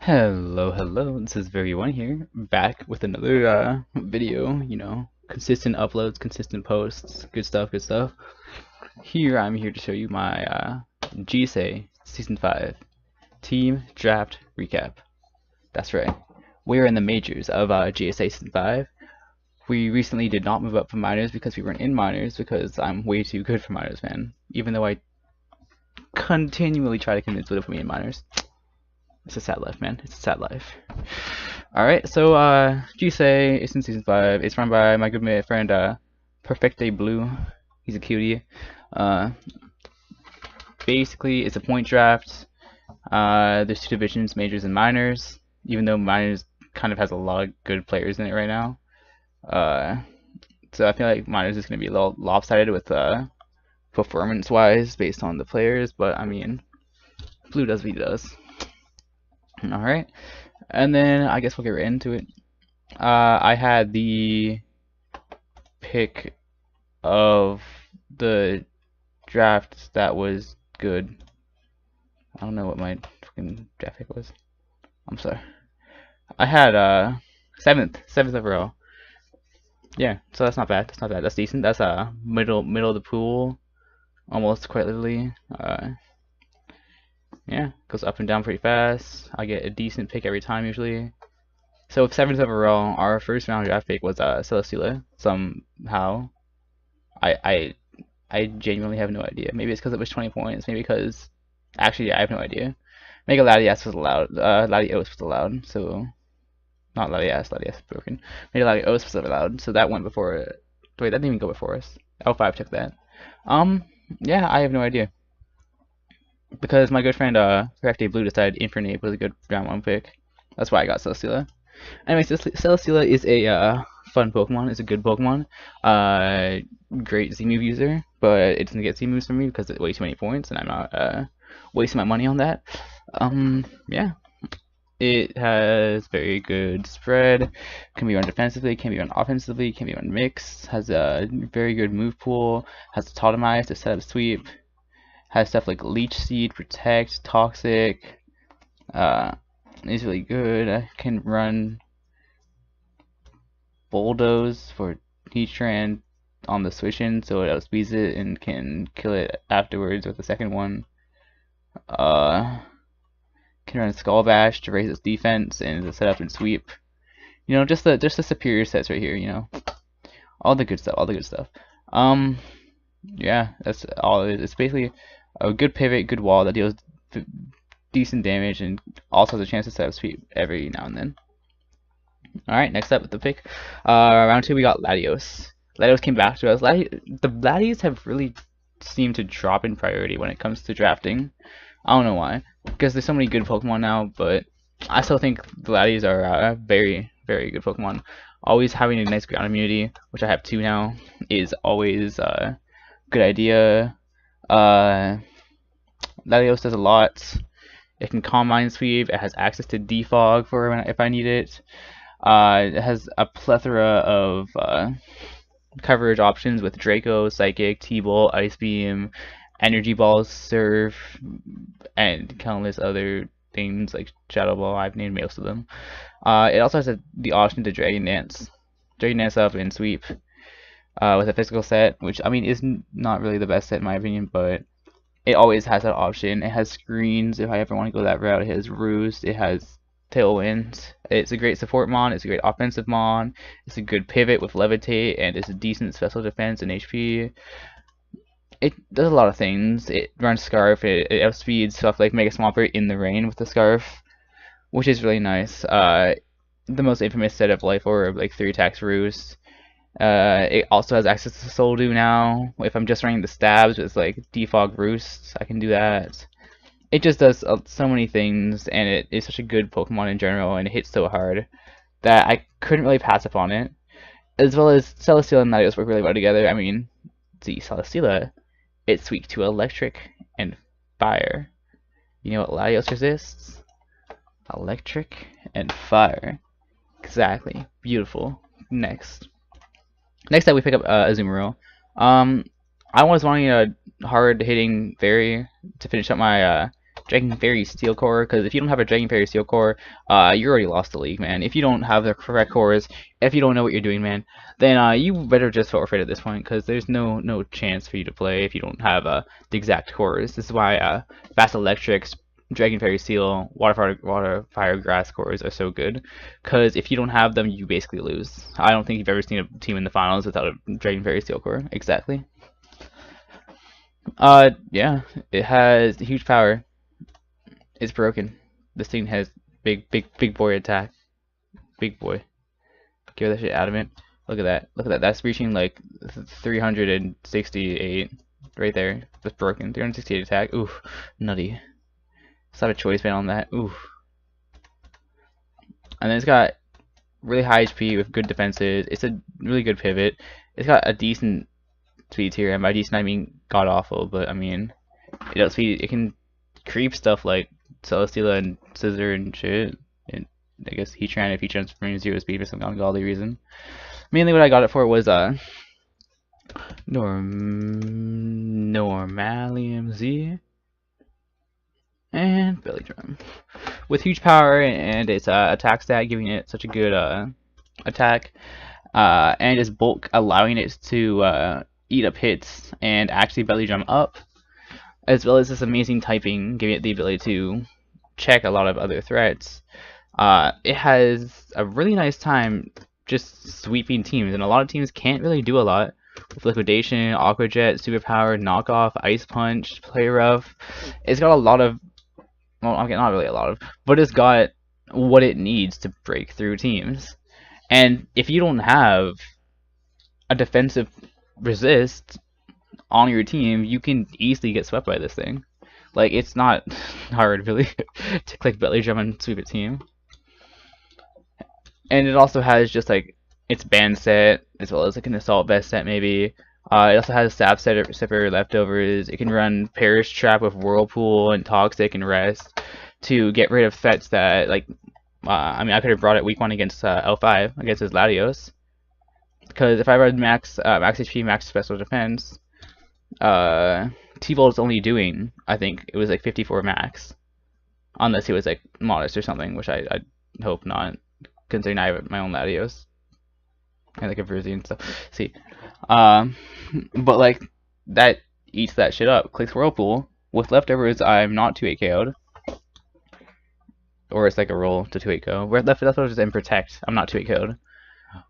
Hello, this is Very1 here, back with another video, consistent uploads, consistent posts, good stuff, good stuff. I'm here to show you my GSA Season 5 Team Draft Recap. That's right, we're in the majors of GSA Season 5. We recently did not move up from minors because we weren't in minors because I'm way too good for minors, man. Even though I continually try to convince Widow to put me in minors. It's a sad life, man. It's a sad life. Alright, so GSA is in Season 5. It's run by my good friend Perfecte Blue. He's a cutie. Basically, it's a point draft. There's two divisions, majors and minors. Even though minors kind of has a lot of good players in it right now. So I feel like minors is going to be a little lopsided with performance-wise based on the players. But, I mean, Blue does what he does. Alright, and then I guess we'll get right into it. I had the pick of the draft that was good. I don't know what my fucking draft pick was. I'm sorry. I had 7th overall. Yeah, so that's not bad. That's not bad. That's decent. That's middle of the pool, almost quite literally. Yeah, goes up and down pretty fast. I get a decent pick every time usually. So with 7th overall, our first round draft pick was Celesteela. Somehow, I genuinely have no idea. Maybe it's because it was 20 points. Maybe because actually I have no idea. Mega Latias was allowed. Latios was allowed. So not Latias. Latias is broken. Mega Latios was allowed. So that went before it. Wait, that didn't even go before us. L5 took that. Yeah, I have no idea. Because my good friend Perfecte Blue decided Infernape was a good round 1 pick. That's why I got Celesteela. Anyway, Celesteela is a fun Pokemon. It's a good Pokemon. Great Z-move user, but it doesn't get Z-moves from me because it's way too many points, and I'm not wasting my money on that. Yeah. It has very good spread, can be run defensively, can be run offensively, can be run mixed, has a very good move pool, has a Totemize to set up sweep, has stuff like Leech Seed, Protect, Toxic. Is really good. Can run Bulldoze for Heatran on the switch-in, so it outspeeds it and can kill it afterwards with the second one. Can run Skull Bash to raise its defense and to set up and sweep. You know, just the superior sets right here. You know, all the good stuff. All the good stuff. Yeah, that's all it is. It's basically a good pivot, good wall that deals decent damage and also has a chance to set up sweep every now and then. Alright, next up with the pick. Round 2 we got Latios. Latios came back to us. The Latios have really seemed to drop in priority when it comes to drafting. I don't know why. Because there's so many good Pokemon now, but I still think the Latios are very, very good Pokemon. Always having a nice ground immunity, which I have 2 now, is always a good idea. Latios does a lot. It can Calm Mind Sweep. It has access to Defog for if I need it. It has a plethora of coverage options with Draco, Psychic, T-Bolt, Ice Beam, Energy Ball, Surf, and countless other things like Shadow Ball. I've named most of them. It also has the option to Dragon Dance up and Sweep with a physical set, which I mean is not really the best set in my opinion, but it always has that option. It has screens if I ever want to go that route. It has Roost. It has Tailwind. It's a great support mon. It's a great offensive mon. It's a good pivot with Levitate, and it's a decent special defense and HP. It does a lot of things. It runs Scarf. It outspeeds stuff like Mega Swampert in the rain with the Scarf, which is really nice. The most infamous set of Life Orb, like 3 attacks Roost. It also has access to Soul Dew now. If I'm just running the stabs with like Defog Roost, I can do that. It just does so many things, and it is such a good Pokemon in general, and it hits so hard that I couldn't really pass up on it. As well as Celesteela and Latios work really well together. I mean, see, Celesteela, it's weak to Electric and Fire. You know what Latios resists? Electric and Fire. Exactly. Beautiful. Next up, we pick up Azumarill. I was wanting a hard-hitting fairy to finish up my Dragon Fairy Steel Core, because if you don't have a Dragon Fairy Steel Core, you already lost the league, man. If you don't have the correct cores, if you don't know what you're doing, man, then you better just forfeit at this point, because there's no chance for you to play if you don't have the exact cores. This is why Fast Electrics, Dragon Fairy Steel, Water Fire Grass cores are so good, because if you don't have them, you basically lose. I don't think you've ever seen a team in the finals without a Dragon Fairy Steel core. Exactly. Yeah, it has huge power. It's broken. This thing has big boy attack. Big boy. Get that shit out of it. Look at that. Look at that. That's reaching like 368 right there. That's broken. 368 attack. Oof. Nutty. It's not a choice band on that. Oof. And then it's got really high HP with good defenses. It's a really good pivot. It's got a decent speed tier, and by decent I mean god awful, but I mean it can creep stuff like Celesteela and Scissor and shit, and I guess Heatran if Heatran's from 0 speed for some ungodly reason. Mainly what I got it for was Normalium Z and Belly Drum with huge power and its attack stat giving it such a good attack, and its bulk allowing it to eat up hits and actually Belly Drum up, as well as this amazing typing giving it the ability to check a lot of other threats. It has a really nice time just sweeping teams, and a lot of teams can't really do a lot with Liquidation, Aqua Jet, Superpower, Knockoff, Ice Punch, Play Rough. It's got a lot of, well, okay, not really a lot of, but it's got what it needs to break through teams. And if you don't have a defensive resist on your team, you can easily get swept by this thing. Like, it's not hard really to click Belly Drum and sweep a team. And it also has just like its band set, as well as like an assault vest set maybe. It also has Sap Sipper leftovers. It can run Perish Trap with Whirlpool and Toxic and Rest to get rid of threats that, like, I mean, I could have brought it week 1 against L5 against his Latios, because if I run max HP, max special defense, T-Volt's only doing, I think it was like 54 max, unless he was like modest or something, which I hope not, considering I have my own Latios and like a Verzi and stuff. See, but like that eats that shit up. Clicks Whirlpool with leftovers. I'm not 2-8 KO'd, or it's like a roll to 2-8 KO. Where leftovers and Protect, I'm not 2-8 KO'd.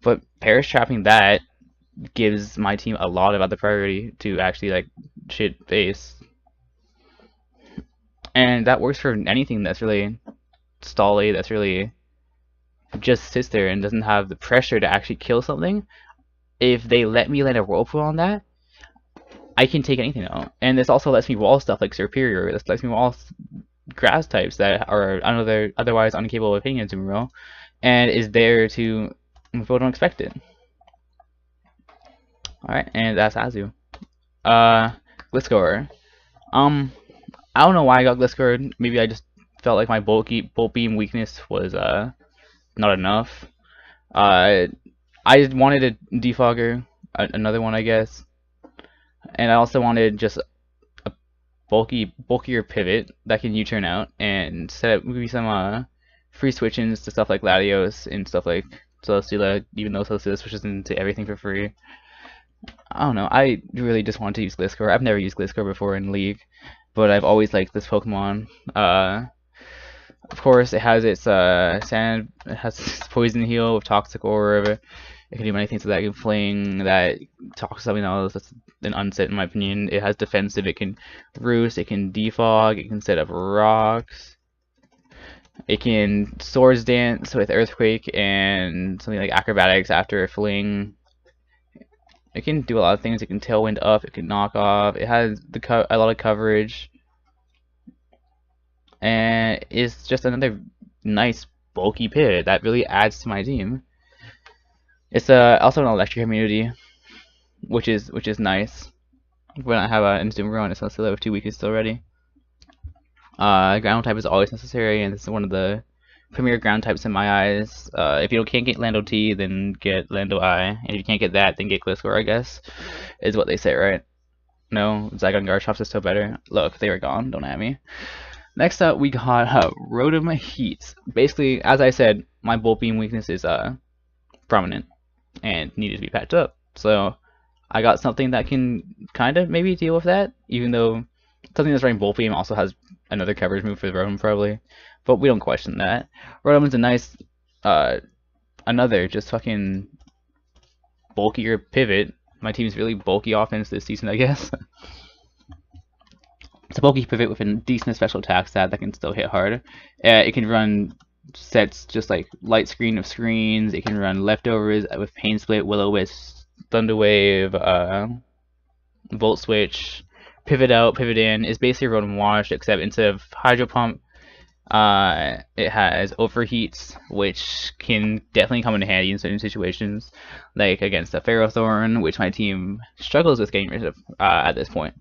But Perish Trapping that gives my team a lot of other priority to actually like shit face, and that works for anything that's really stally, that's really just sits there and doesn't have the pressure to actually kill something. If they let me land a Whirlpool on that, I can take anything out. And this also lets me wall stuff like Superior. This lets me wall grass types that are otherwise incapable of hitting a Azumarill, and is there to when people don't expect it. Alright, and that's Azu. Gliscor. I don't know why I got Gliscor. Maybe I just felt like my Bolt Beam weakness was not enough. I wanted a Defogger, another one I guess, and I also wanted just a bulkier pivot that can U-turn out and set up maybe some free switch-ins to stuff like Latios and stuff like Celesteela, even though Celesteela switches into everything for free. I don't know, I really just want to use Gliscor. I've never used Gliscor before in League, but I've always liked this Pokemon. Of course, it has its it has its Poison Heal with Toxic Orb. It can do many things with that. It can Fling, that talks something else. That's an unset in my opinion. It has defensive. It can Roost. It can Defog. It can set up rocks. It can Swords Dance with Earthquake and something like Acrobatics after a Fling. It can do a lot of things. It can Tailwind up. It can knock off. It has a lot of coverage. And it's just another nice bulky pivot that really adds to my team. It's also an electric immunity, which is nice. When I have an Azumarill and it's still have 2 weakness still ready. Ground type is always necessary, and this is one of the premier ground types in my eyes. If you can't get Lando T, then get Lando I, and if you can't get that, then get Gliscor, I guess, is what they say, right? No, Zygon Garchomps is still better. Look, they were gone. Don't at me. Next up, we got Rotom Heat. Basically, as I said, my Bolt Beam weakness is prominent and needed to be patched up. So I got something that can kind of maybe deal with that, even though something that's running Bolt Beam also has another coverage move for the Rotom probably. But we don't question that. Rotom's a nice, another just fucking bulkier pivot. My team's really bulky offense this season, I guess. It's a bulky pivot with a decent special attack stat that can still hit hard. It can run sets just like Light Screen of Screens. It can run Leftovers with Pain Split, Will-O-Wisp, Thunder Wave, Volt Switch, Pivot Out, Pivot In. It's basically Rotom Wash, except instead of Hydro Pump, it has Overheats, which can definitely come in handy in certain situations, like against a Ferrothorn, which my team struggles with getting rid of at this point.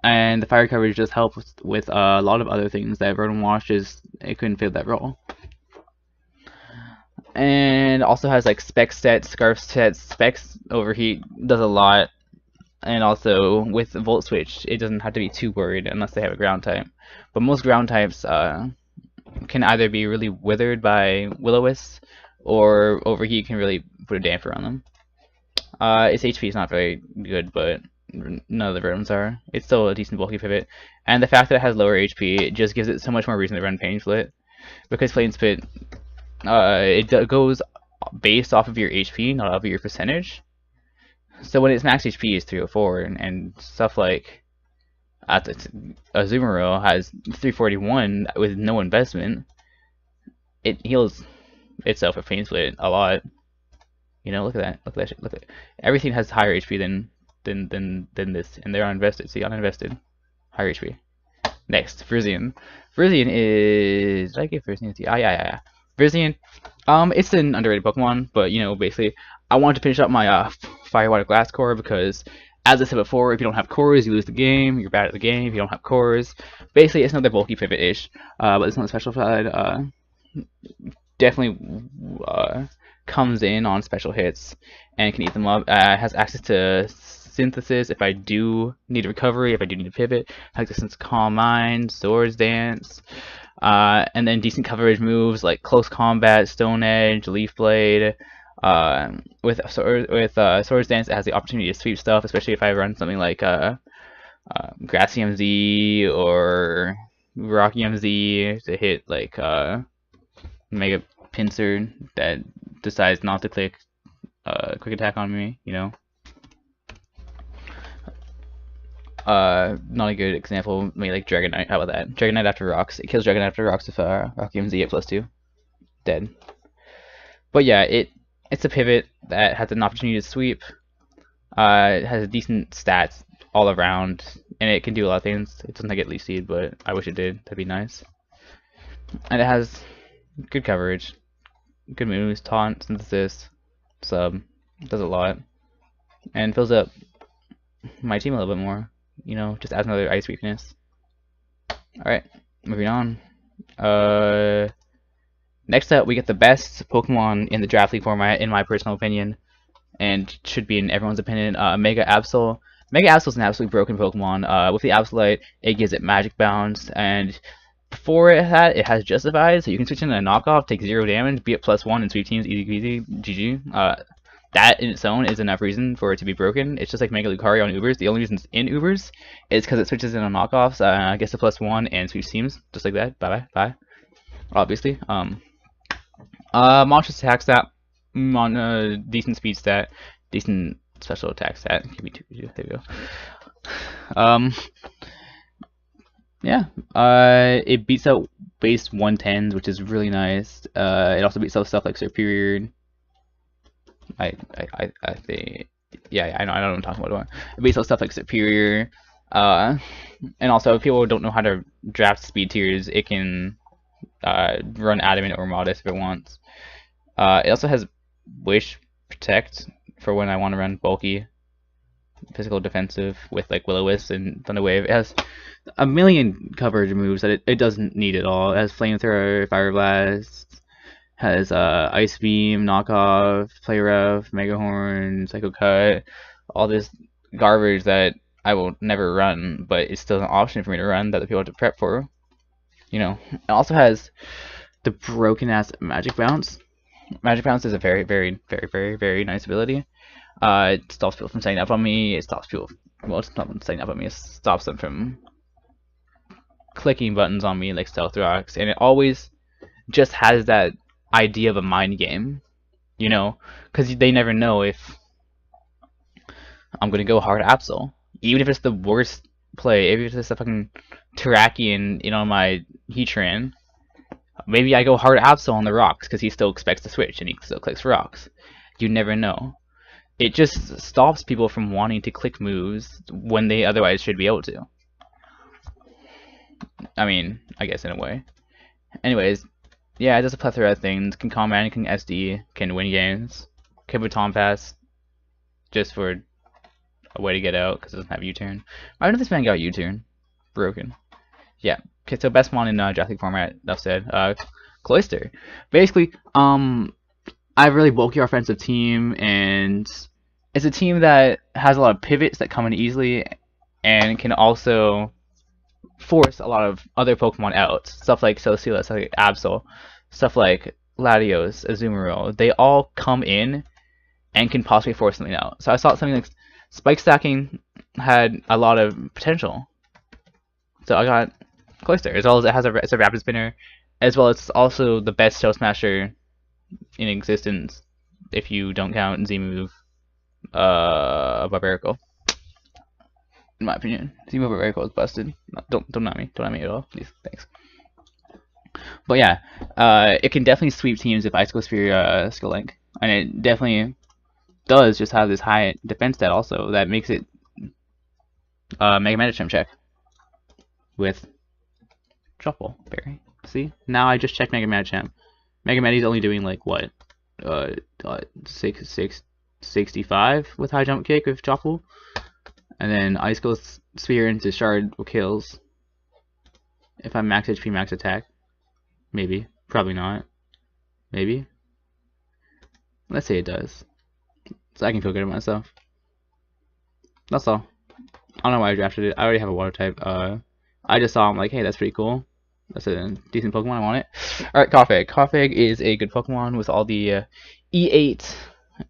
And the fire coverage just helps with a lot of other things that Rotom Wash it couldn't fill that role. And also has like Spec sets, Scarf sets. Specs Overheat does a lot. And also with Volt Switch, it doesn't have to be too worried unless they have a ground type. But most ground types can either be really withered by Will-O-Wisp, or Overheat can really put a damper on them. Its HP is not very good, but none of the Rotoms are. It's still a decent bulky pivot. And the fact that it has lower HP, it just gives it so much more reason to run Pain Split. Because Pain Split, it goes based off of your HP, not off of your percentage. So when its max HP is 304 and stuff like Azumarill has 341 with no investment, it heals itself with Pain Split a lot. You know, look at that. Look at that shit. Look at it. Everything has higher HP than this, and they're uninvested. See, uninvested, higher HP. Next, Virizion. Virizion is, did I give Virizion a T? Yeah. Virizion, it's an underrated Pokemon, but you know, basically, I wanted to finish up my Fire, Water, Glass core because, as I said before, if you don't have cores, you lose the game. You're bad at the game if you don't have cores. Basically, it's another bulky pivot-ish, but it's on the special side. Definitely comes in on special hits and can eat them up. Has access to Synthesis if I do need a recovery, if I do need a pivot. Has access to Calm Mind, Swords Dance, and then decent coverage moves like Close Combat, Stone Edge, Leaf Blade. With Swords Dance, it has the opportunity to sweep stuff, especially if I run something like Grassy MZ or Rocky MZ to hit like Mega Pinsir that decides not to click quick attack on me, you know. Not a good example, maybe like Dragonite. How about that? Dragonite after rocks. It kills Dragonite after rocks if Rocky MZ at +2. Dead. But yeah, it's a pivot that has an opportunity to sweep. It has decent stats all around, and it can do a lot of things. It doesn't get Leaf Seed, but I wish it did. That'd be nice. And it has good coverage, good moves, taunt, synthesis, sub, does a lot, and fills up my team a little bit more. You know, just adds another ice weakness. Alright, moving on. Next up, we get the best Pokemon in the Draft League format, in my personal opinion, and should be in everyone's opinion. Mega Absol. Mega Absol is an absolutely broken Pokemon. With the Absolite, it gives it Magic Bounce, and before it has Justified, so you can switch into a knockoff, take 0 damage, be at +1, and sweep teams easy peasy, GG. That in its own is enough reason for it to be broken. It's just like Mega Lucario on Ubers. The only reason it's in Ubers is because it switches in on knockoffs, gets a +1, and sweeps teams, just like that. Bye. Obviously. Monstrous attack stat, decent speed stat, decent special attack stat. Give me 2. There we go. Yeah. It beats out base 110s, which is really nice. It also beats out stuff like Superior. I think, yeah, I know what I'm talking about. It beats out stuff like Superior. And also, if people don't know how to draft speed tiers, it can run Adamant or Modest if it wants. It also has Wish Protect for when I want to run bulky physical defensive with like Will-O-Wisp and Thunder Wave. It has a million coverage moves that it doesn't need at all. It has Flamethrower, Fire Blast, has Ice Beam, Knockoff, Play Rough, Mega Horn, Psycho Cut, all this garbage that I will never run, but it's still an option for me to run that the people have to prep for. You know, it also has the broken ass magic bounce. Magic bounce is a very nice ability. It stops people from setting up on me. It stops people. Well, it's not setting up on me. It stops them from clicking buttons on me like stealth rocks, and it always just has that idea of a mind game. You know, because they never know if I'm gonna go hard Absol, even if it's the worst play. Even if it's a fucking Terrakion, you know, my Heatran. Maybe I go hard Absol on the rocks because he still expects to switch and he still clicks rocks. You never know. It just stops people from wanting to click moves when they otherwise should be able to. I mean, I guess in a way. Anyways, yeah, it does a plethora of things. Can comment, can SD, can win games, can baton pass, just for a way to get out because it doesn't have U-turn. I don't know if this man got U-turn. Broken. Yeah. Okay, so best mon in Draft League format, enough said. Cloyster. Basically, I have a really bulky offensive team, and it's a team that has a lot of pivots that come in easily and can also force a lot of other Pokemon out. Stuff like Celesteela, stuff like Absol, stuff like Latios, Azumarill. They all come in and can possibly force something out. So I thought something like Spike Stacking had a lot of potential. So I got Cloyster, as well as it's a Rapid Spinner, as well as it's also the best Stone Smasher in existence if you don't count Z-move Barbarical. In my opinion, Z-move Barbarical is busted. No, don't at me. Don't at me at all, please. Thanks. But yeah, it can definitely sweep teams if Icicle Sphere skill link, and it definitely does just have this high defense stat also that makes it Mega Medicham check with Truffle Berry. See, now I just checked Mega Medicham. Mega Medi's only doing like what, 65 with high jump kick with Truffle, and then Icicle Sphere into Shard kills. If I'm max HP, max attack, maybe, probably not, maybe. Let's say it does, so I can feel good about myself. That's all. I don't know why I drafted it. I already have a water type. I just saw him like, hey, that's pretty cool. That's a decent Pokemon. I want it. Alright, Koffig. Koffig is a good Pokemon with all the E8,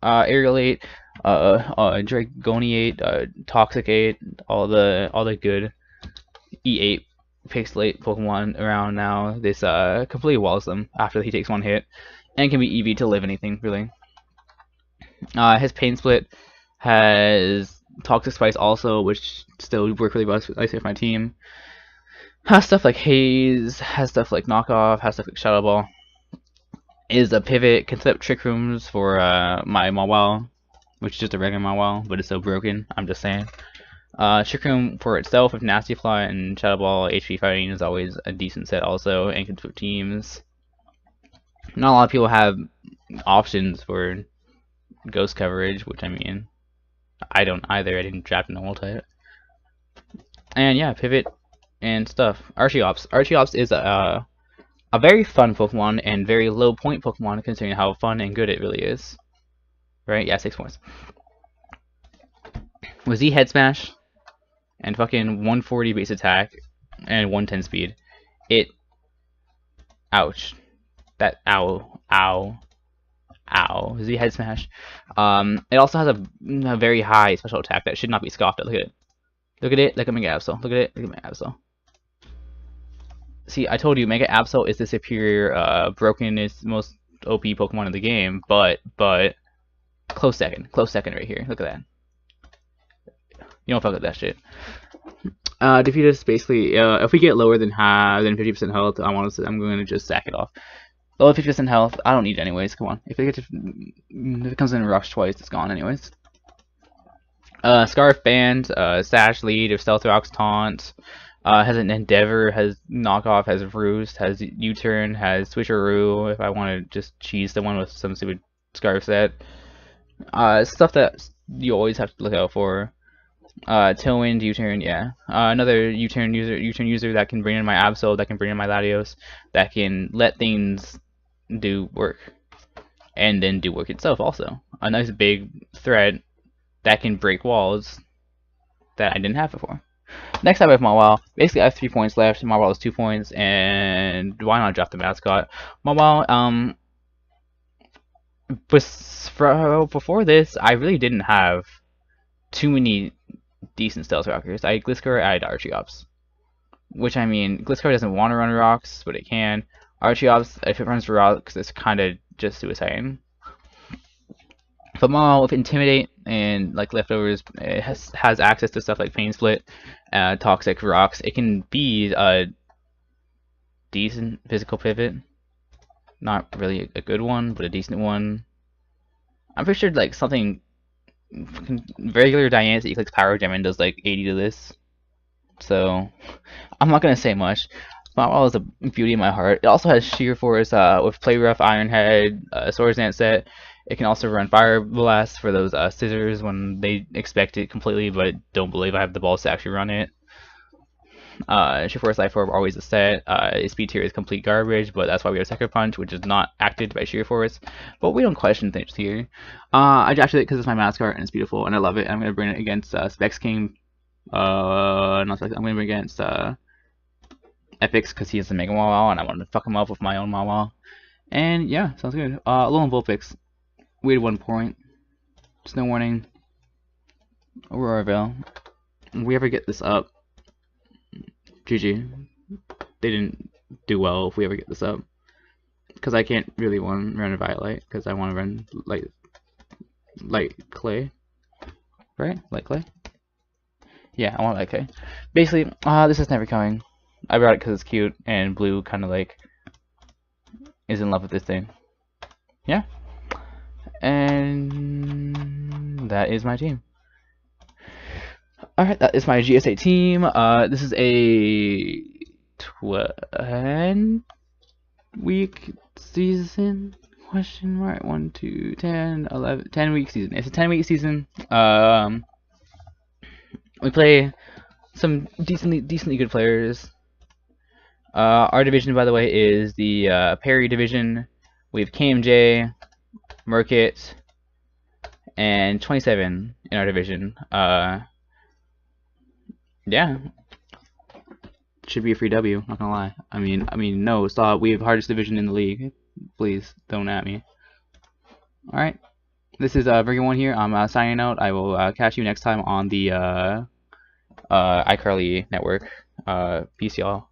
Aerial 8, Dragoniate, Toxic 8, all the good E8 Pixelate Pokemon around now. This completely walls them after he takes one hit, and can be EV to live anything really. His Pain Split has Toxic Spice also, which still work really well with my team. Has stuff like Haze, has stuff like Knockoff, has stuff like Shadow Ball. Is a pivot, can set up Trick Rooms for my Mawile, which is just a regular Mawile, but it's so broken, I'm just saying. Trick Room for itself with Nasty Fly and Shadow Ball HP fighting is always a decent set also, and can switch teams. Not a lot of people have options for Ghost coverage, which I mean, I don't either. I didn't draft a normal type. And yeah, pivot and stuff. Archeops. Archeops is a very fun Pokemon and very low point Pokemon considering how fun and good it really is. Right? Yeah, 6 points. With Z Head Smash and fucking 140 base attack and 110 speed, it. Ouch. That ow. Z Head Smash. It also has a very high special attack that should not be scoffed at. Look at it. Look at it. Look at Mega Absol. Look at it. Look at Mega Absol. See, I told you, Mega Absol is the superior, brokenest, most OP Pokemon in the game, but close second right here. Look at that. You don't fuck with that shit. Defeat us basically. If we get lower than 50% health, I'm going to just sack it off. Lower 50% health, I don't need it anyways. Come on. If it comes in rush twice, it's gone anyways. Scarf Band, Sash Lead, or Stealth Rocks Taunt. Has an Endeavor, has Knockoff, has Roost, has U-Turn, has Switcheroo if I want to just cheese someone with some stupid Scarf set. Stuff that you always have to look out for. Tailwind, U-Turn, yeah. Another U-Turn user that can bring in my Absol, that can bring in my Latios, that can let things do work. And then do work itself also. A nice big threat that can break walls. that I didn't have before. Next up, I have Mawile. Basically, I have 3 points left. Mawile has 2 points, and why not drop the mascot? Mawile, before this, I really didn't have too many decent stealth rockers. I had Gliscor, I had Archeops. Which, I mean, Gliscor doesn't want to run rocks, but it can. Archeops, if it runs rocks, it's kind of just suicide. But Mawile with Intimidate and like leftovers, it has access to stuff like Pain Split, Toxic Rocks. It can be a decent physical pivot. Not really a good one, but a decent one. I'm pretty sure like something regular Diancie clicks Power Gem and does like 80 to this. So I'm not gonna say much. Mawile is a beauty in my heart. It also has Sheer Force with Play Rough, Iron Head, Swords Dance set. It can also run Fire Blast for those scissors when they expect it completely but don't believe I have the balls to actually run it. Sheer Force, Life Orb, always a set. Speed tier is complete garbage, but that's why we have Sucker Punch, which is not acted by Sheer Force. But we don't question things here. I drafted it because it's my mascot and it's beautiful and I love it. I'm going to bring it against Specs King. Not Specs, I'm going to bring it against Epics because he has the Mega Mawile and I wanted to fuck him up with my own Mawile. And yeah, sounds good. Lone Vulpix. We had 1 point. Snow Warning. Aurora Veil. If we ever get this up, GG. They didn't do well if we ever get this up. Because I can't really run a Violet, because I want to run light clay. Right? Light clay? Yeah, I want light clay. Basically, this is never coming. I brought it because it's cute, and blue kind of like is in love with this thing. Yeah. And that is my team. Alright, that is my GSA team. This is a 10-week season? Question mark. 1, 2, 10, 11, 10-week season. It's a 10-week season. We play some decently good players. Our division, by the way, is the Perry division. We have KMJ, Merkit, and 27 in our division. Yeah, should be a free W. Not gonna lie. I mean, no. Stop. We have hardest division in the league. Please don't at me. All right. This is Virgin1 here. I'm signing out. I will catch you next time on the iCarly network. Peace, y'all.